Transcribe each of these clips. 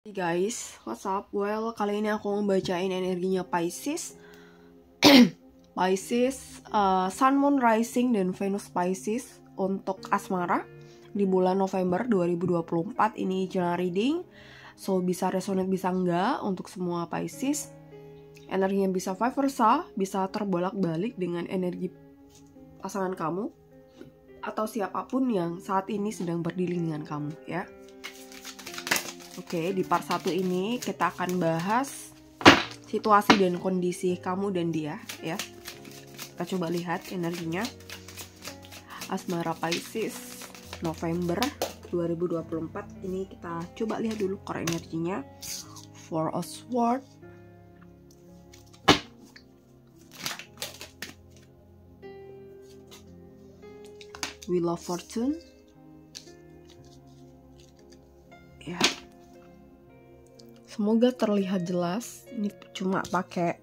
Hey guys, what's up? Well, kali ini aku mau bacain energinya Pisces. Pisces, Sun, Moon, Rising, dan Venus Pisces untuk asmara di bulan November 2024. Ini general reading, so bisa resonate bisa enggak untuk semua Pisces. Energinya bisa vice versa, bisa terbolak-balik dengan energi pasangan kamu atau siapapun yang saat ini sedang berdilin dengan kamu, ya. Oke, di part 1 ini kita akan bahas situasi dan kondisi kamu dan dia, ya. Kita coba lihat energinya asmara Pisces November 2024. Ini kita coba lihat dulu core energinya. Four of Swords, Wheel of Fortune, ya. Semoga terlihat jelas. Ini cuma pakai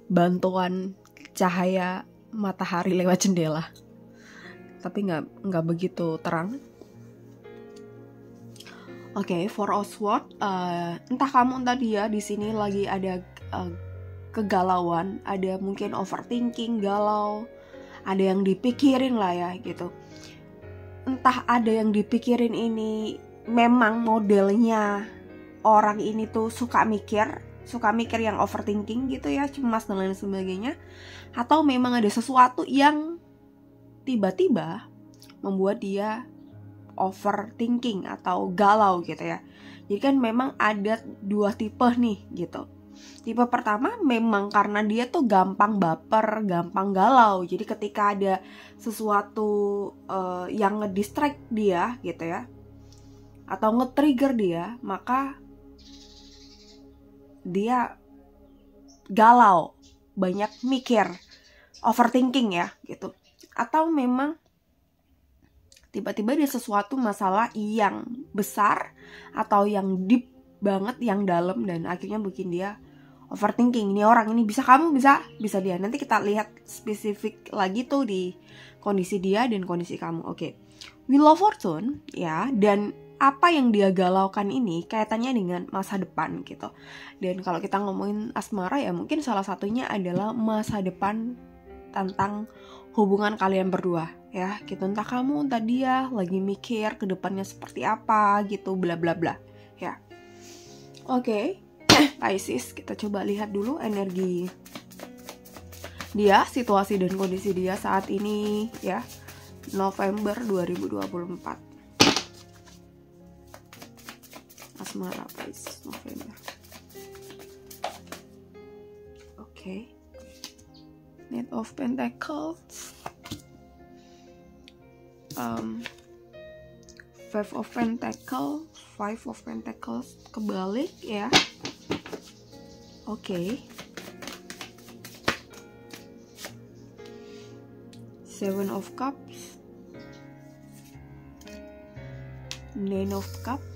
bantuan cahaya matahari lewat jendela, tapi nggak begitu terang. Oke, Four of Swords. Entah kamu entah dia di sini lagi ada kegalauan, ada mungkin overthinking, galau, ada yang dipikirin lah ya gitu. Entah ada yang dipikirin ini memang modelnya orang ini tuh suka mikir yang overthinking gitu ya, cemas dan lain sebagainya, atau memang ada sesuatu yang tiba-tiba membuat dia overthinking atau galau gitu ya. Jadi kan memang ada dua tipe nih gitu. Tipe pertama memang karena dia tuh gampang baper, gampang galau. Jadi ketika ada sesuatu yang ngedistract dia gitu ya, atau nge-trigger dia, maka dia galau, banyak mikir, overthinking ya gitu. Atau memang tiba-tiba ada sesuatu masalah yang besar atau yang deep banget, yang dalam, dan akhirnya bikin dia overthinking. Ini orang ini bisa kamu, bisa dia. Nanti kita lihat spesifik lagi tuh di kondisi dia dan kondisi kamu. Oke. Wheel of Fortune ya, dan apa yang dia galaukan ini kaitannya dengan masa depan gitu. Dan kalau kita ngomongin asmara ya mungkin salah satunya adalah masa depan tentang hubungan kalian berdua ya gitu. Entah kamu entah dia lagi mikir ke depannya seperti apa gitu, bla bla bla ya. Oke. Pisces, kita coba lihat dulu energi dia, situasi dan kondisi dia saat ini ya, November 2024. Asmara Pisces November. Oke. Knight of Pentacles, Five of Pentacles kebalik ya. Oke. Seven of Cups, Nine of Cups.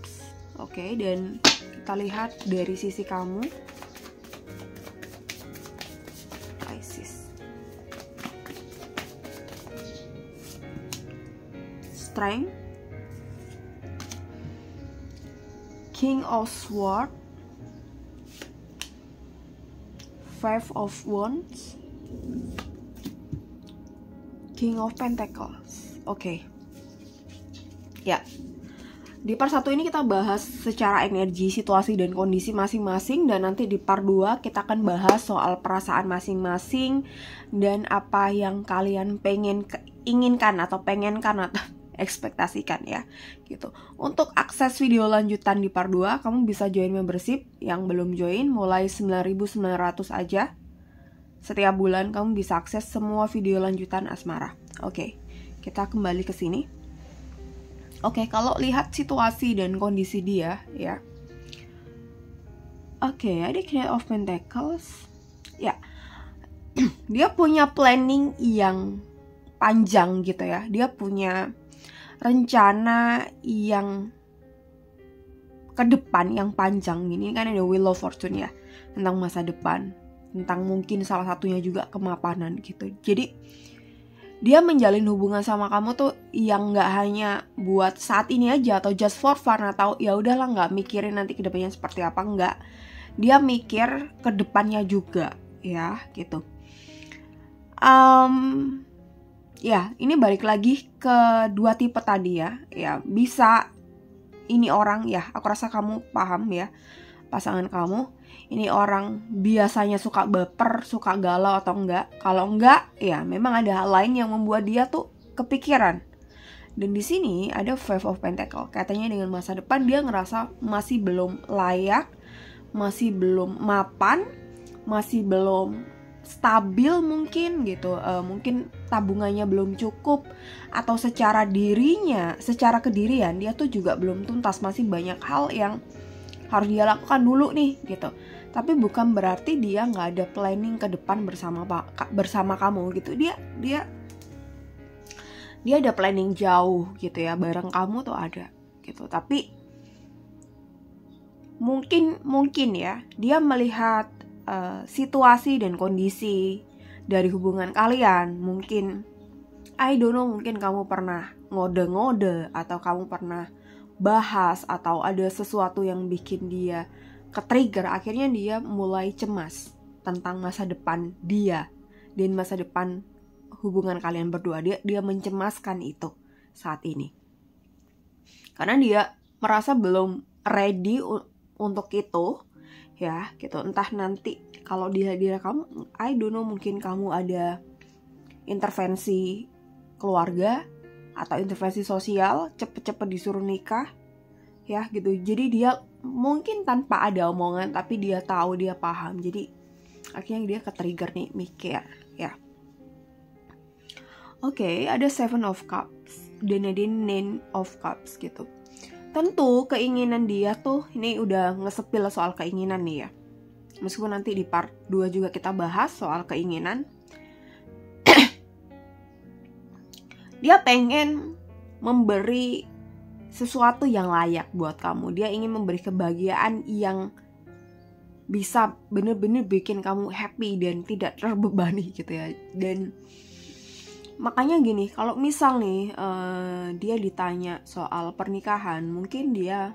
Oke, dan kita lihat dari sisi kamu Pisces. Strength, King of Swords, Five of Wands, King of Pentacles. Oke. Ya. Di part 1 ini kita bahas secara energi, situasi, dan kondisi masing-masing. Dan nanti di part 2 kita akan bahas soal perasaan masing-masing dan apa yang kalian inginkan atau pengenkan atau ekspektasikan ya gitu. Untuk akses video lanjutan di part 2, kamu bisa join membership. Yang belum join mulai 9.900 aja. Setiap bulan kamu bisa akses semua video lanjutan asmara. Oke, kita kembali ke sini. Oke, kalau lihat situasi dan kondisi dia ya. Oke, ada Knight of Pentacles. Ya. Dia punya planning yang panjang gitu ya. Dia punya rencana yang ke depan yang panjang. Ini kan ada Wheel of Fortune ya, tentang masa depan, tentang mungkin salah satunya juga kemapanan gitu. Jadi dia menjalin hubungan sama kamu tuh yang nggak hanya buat saat ini aja atau just for fun atau ya udahlah nggak mikirin nanti kedepannya seperti apa, nggak. Dia mikir kedepannya juga ya gitu. Ya ini balik lagi ke dua tipe tadi ya. Ya bisa ini orang ya, aku rasa kamu paham ya, pasangan kamu ini orang biasanya suka baper, suka galau atau enggak. Kalau enggak, ya memang ada hal lain yang membuat dia tuh kepikiran. Dan di sini ada Five of Pentacle. Katanya dengan masa depan dia ngerasa masih belum layak, masih belum mapan, masih belum stabil mungkin gitu. Mungkin tabungannya belum cukup, atau secara dirinya, secara kedirian dia tuh juga belum tuntas. Masih banyak hal yang harus dia lakukan dulu nih gitu. Tapi bukan berarti dia nggak ada planning ke depan bersama kamu gitu. Dia ada planning jauh gitu ya, bareng kamu tuh ada gitu. Tapi mungkin ya dia melihat situasi dan kondisi dari hubungan kalian. Mungkin I don't know, mungkin kamu pernah ngode-ngode atau kamu pernah bahas atau ada sesuatu yang bikin dia ke-trigger. Akhirnya dia mulai cemas tentang masa depan dia dan masa depan hubungan kalian berdua. Dia mencemaskan itu saat ini karena dia merasa belum ready untuk itu ya gitu. Entah nanti kalau dia kamu, I don't know, mungkin kamu ada intervensi keluarga atau intervensi sosial, cepet-cepet disuruh nikah ya gitu. Jadi dia mungkin tanpa ada omongan tapi dia tahu, dia paham. Jadi akhirnya dia ke-trigger nih mikir ya. Oke, ada Seven of Cups dan ada Nine of Cups gitu. Tentu keinginan dia tuh, ini udah ngesepil soal keinginan nih ya. Meskipun nanti di part 2 juga kita bahas soal keinginan. Dia pengen memberi sesuatu yang layak buat kamu. Dia ingin memberi kebahagiaan yang bisa bener-bener bikin kamu happy dan tidak terbebani gitu ya. Dan makanya gini, kalau misal nih dia ditanya soal pernikahan, mungkin dia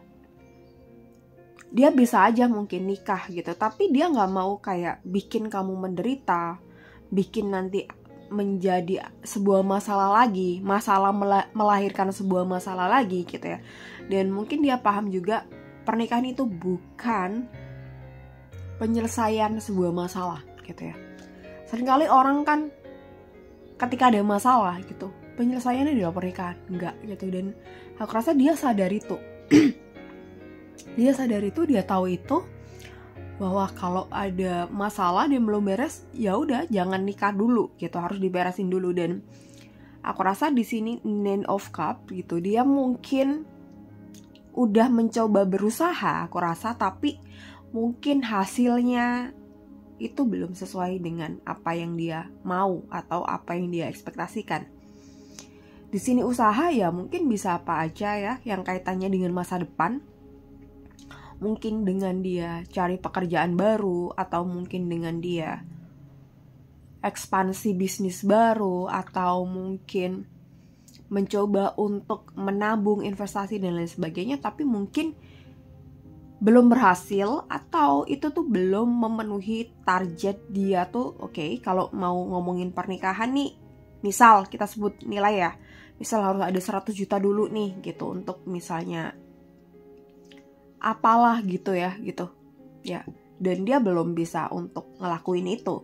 bisa aja mungkin nikah gitu. Tapi dia gak mau kayak bikin kamu menderita, bikin nanti menjadi sebuah masalah lagi, masalah melahirkan sebuah masalah lagi gitu ya. Dan mungkin dia paham juga pernikahan itu bukan penyelesaian sebuah masalah gitu ya. Seringkali orang kan ketika ada masalah gitu, penyelesaiannya di pernikahan, enggak gitu. Dan aku rasa dia sadar itu. Dia tahu itu, bahwa kalau ada masalah dan belum beres, ya udah jangan nikah dulu gitu, harus diberesin dulu. Dan aku rasa di sini Nine of Cups gitu, dia mungkin udah mencoba berusaha, aku rasa, tapi mungkin hasilnya itu belum sesuai dengan apa yang dia mau atau apa yang dia ekspektasikan. Di sini usaha ya mungkin bisa apa aja ya yang kaitannya dengan masa depan. Mungkin dengan dia cari pekerjaan baru, atau mungkin dengan dia ekspansi bisnis baru, atau mungkin mencoba untuk menabung, investasi dan lain sebagainya. Tapi mungkin belum berhasil, atau itu tuh belum memenuhi target dia tuh. Oke, kalau mau ngomongin pernikahan nih, misal kita sebut nilai ya, misal harus ada 100 juta dulu nih gitu, untuk misalnya apalah gitu ya gitu ya. Dan dia belum bisa untuk ngelakuin itu,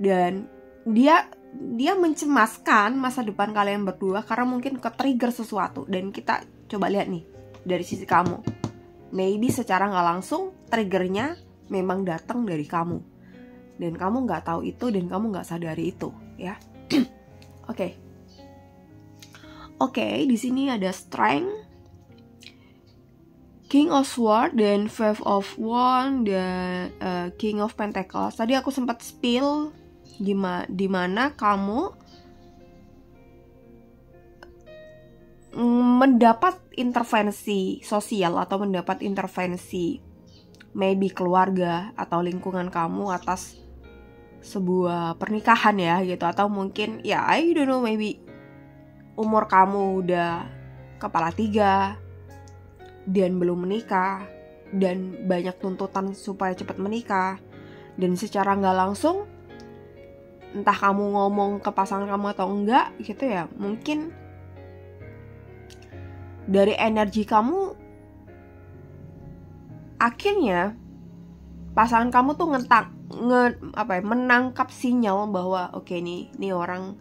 dan dia mencemaskan masa depan kalian berdua karena mungkin ke-trigger sesuatu. Dan kita coba lihat nih dari sisi kamu, maybe secara nggak langsung triggernya memang datang dari kamu, dan kamu nggak tahu itu dan kamu nggak sadari itu ya. Oke, di sini ada Strength, King of Swords, dan Five of Wands, dan King of Pentacles. Tadi aku sempat spill dimana kamu mendapat intervensi sosial atau mendapat intervensi maybe keluarga atau lingkungan kamu atas sebuah pernikahan ya gitu, atau mungkin ya I don't know, maybe umur kamu udah kepala 3 dan belum menikah dan banyak tuntutan supaya cepat menikah, dan secara nggak langsung entah kamu ngomong ke pasangan kamu atau enggak gitu ya, mungkin dari energi kamu akhirnya pasangan kamu tuh menangkap sinyal bahwa oke, nih orang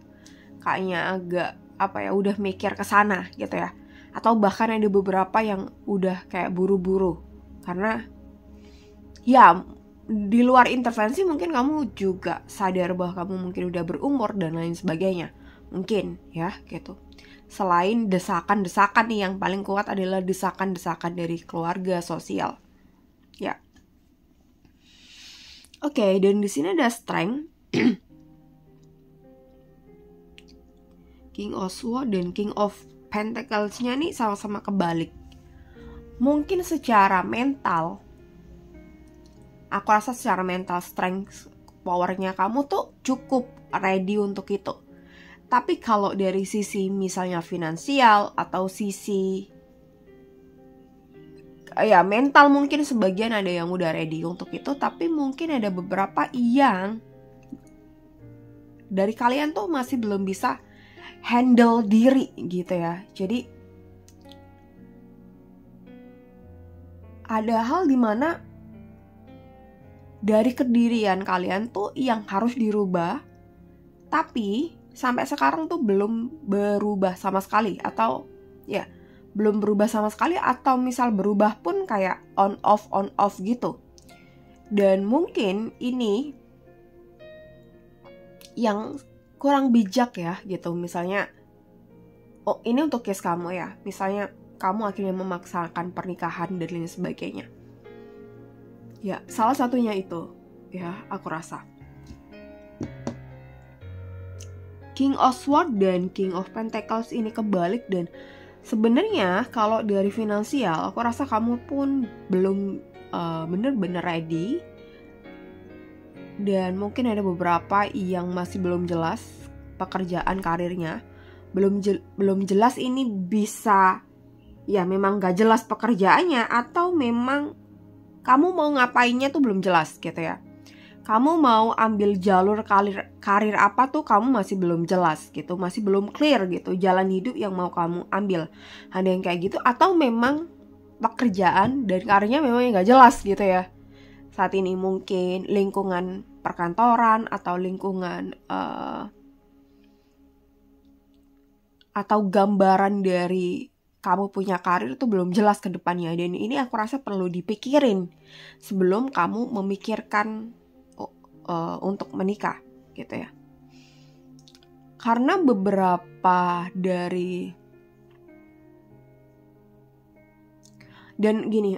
kayaknya agak udah mikir ke sana gitu ya. Atau bahkan ada beberapa yang udah kayak buru-buru karena ya di luar intervensi mungkin kamu juga sadar bahwa kamu mungkin udah berumur dan lain sebagainya. Mungkin ya gitu. Selain desakan-desakan nih, yang paling kuat adalah desakan-desakan dari keluarga, sosial. Ya. Oke, dan di sini ada strength. King of Swords dan King of Pentacles-nya nih sama-sama kebalik. Mungkin secara mental, aku rasa secara mental strength powernya kamu tuh cukup ready untuk itu. Tapi kalau dari sisi misalnya finansial atau sisi ya mental, mungkin sebagian ada yang udah ready untuk itu, tapi mungkin ada beberapa yang dari kalian tuh masih belum bisa handle diri gitu ya. Jadi ada hal dimana dari kedirian kalian tuh yang harus dirubah, tapi sampai sekarang tuh belum berubah sama sekali, atau ya belum berubah sama sekali, atau misal berubah pun kayak on off gitu. Dan mungkin ini yang kurang bijak ya gitu. Misalnya, oh ini untuk case kamu ya, misalnya kamu akhirnya memaksakan pernikahan dan lain sebagainya. Ya, salah satunya itu ya, aku rasa King of Swords dan King of Pentacles ini kebalik. Dan sebenarnya kalau dari finansial, aku rasa kamu pun belum bener-bener ready. Dan mungkin ada beberapa yang masih belum jelas pekerjaan karirnya. Belum jelas ini bisa, ya memang gak jelas pekerjaannya, atau memang kamu mau ngapainnya tuh belum jelas gitu ya. Kamu mau ambil jalur karir apa tuh kamu masih belum jelas gitu, masih belum clear gitu jalan hidup yang mau kamu ambil. Ada yang kayak gitu, atau memang pekerjaan dan karirnya memang yang gak jelas gitu ya. Saat ini mungkin lingkungan perkantoran atau lingkungan atau gambaran dari kamu punya karir itu belum jelas ke depannya. Dan ini aku rasa perlu dipikirin sebelum kamu memikirkan untuk menikah gitu ya. Karena beberapa dari dan gini,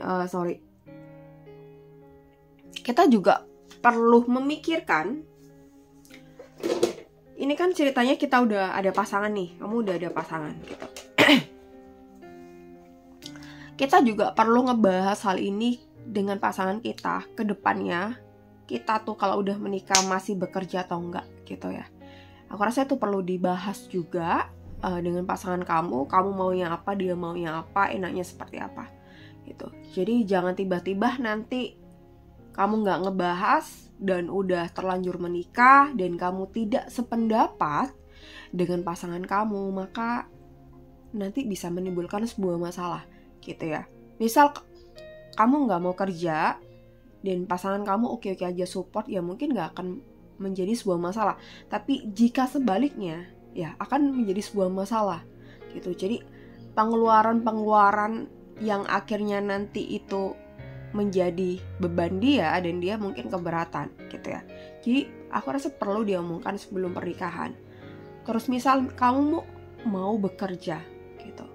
kita juga perlu memikirkan, ini kan ceritanya kita udah ada pasangan nih, kamu udah ada pasangan gitu. Kita juga perlu ngebahas hal ini dengan pasangan kita ke depannya. Kita tuh kalau udah menikah masih bekerja atau enggak gitu ya. Aku rasa itu perlu dibahas juga dengan pasangan kamu maunya apa, dia maunya apa, enaknya seperti apa gitu. Jadi jangan tiba-tiba nanti kamu nggak ngebahas dan udah terlanjur menikah dan kamu tidak sependapat dengan pasangan kamu, maka nanti bisa menimbulkan sebuah masalah gitu ya. Misal kamu nggak mau kerja dan pasangan kamu oke-oke aja support, ya mungkin gak akan menjadi sebuah masalah. Tapi jika sebaliknya, ya akan menjadi sebuah masalah gitu. Jadi pengeluaran yang akhirnya nanti itu menjadi beban dia dan dia mungkin keberatan gitu ya. Jadi aku rasa perlu diomongkan sebelum pernikahan. Terus misal kamu mau bekerja gitu,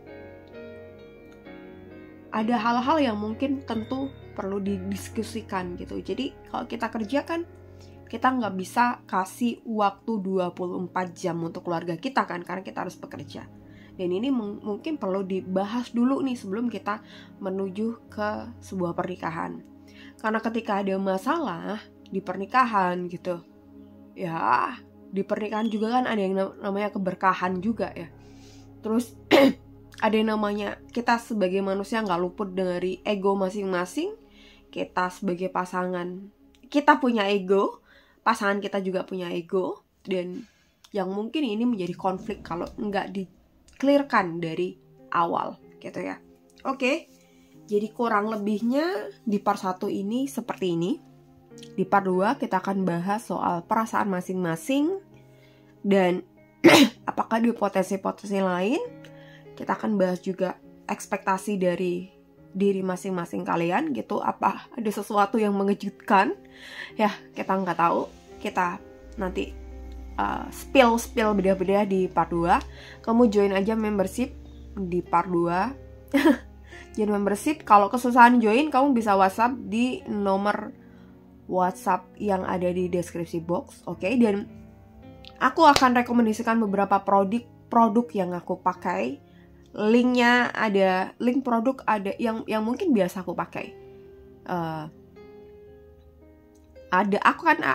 ada hal-hal yang mungkin tentu perlu didiskusikan gitu. Jadi kalau kita kerja kan kita nggak bisa kasih waktu 24 jam untuk keluarga kita kan, karena kita harus bekerja. Dan ini mungkin perlu dibahas dulu nih sebelum kita menuju ke sebuah pernikahan. Karena ketika ada masalah di pernikahan gitu, ya di pernikahan juga kan ada yang namanya keberkahan juga ya. Terus ada yang namanya kita sebagai manusia nggak luput dari ego masing-masing. Kita sebagai pasangan, kita punya ego, pasangan kita juga punya ego, dan yang mungkin ini menjadi konflik kalau nggak di-clearkan dari awal gitu ya. Oke, jadi kurang lebihnya di part 1 ini seperti ini. Di part 2 kita akan bahas soal perasaan masing-masing, dan apakah di potensi-potensi lain. Kita akan bahas juga ekspektasi dari diri masing-masing kalian gitu. Apa ada sesuatu yang mengejutkan? Ya, kita nggak tahu. Kita nanti spill bedah-bedah di part 2. Kamu join aja membership di part 2. Join membership. Kalau kesusahan join, kamu bisa WhatsApp di nomor WhatsApp yang ada di deskripsi box. Oke, dan aku akan rekomendasikan beberapa produk yang aku pakai. Linknya ada, link produk ada yang mungkin biasa aku pakai. Ada,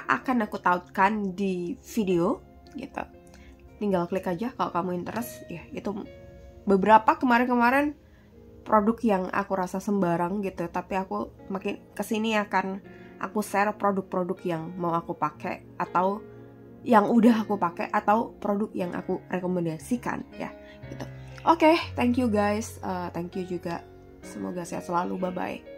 akan aku tautkan di video gitu. Tinggal klik aja kalau kamu interest ya. Itu beberapa kemarin produk yang aku rasa sembarang gitu, tapi aku makin kesini akan aku share produk-produk yang mau aku pakai atau yang udah aku pakai atau produk yang aku rekomendasikan ya gitu. Oke, thank you guys, thank you juga. Semoga sehat selalu, bye-bye.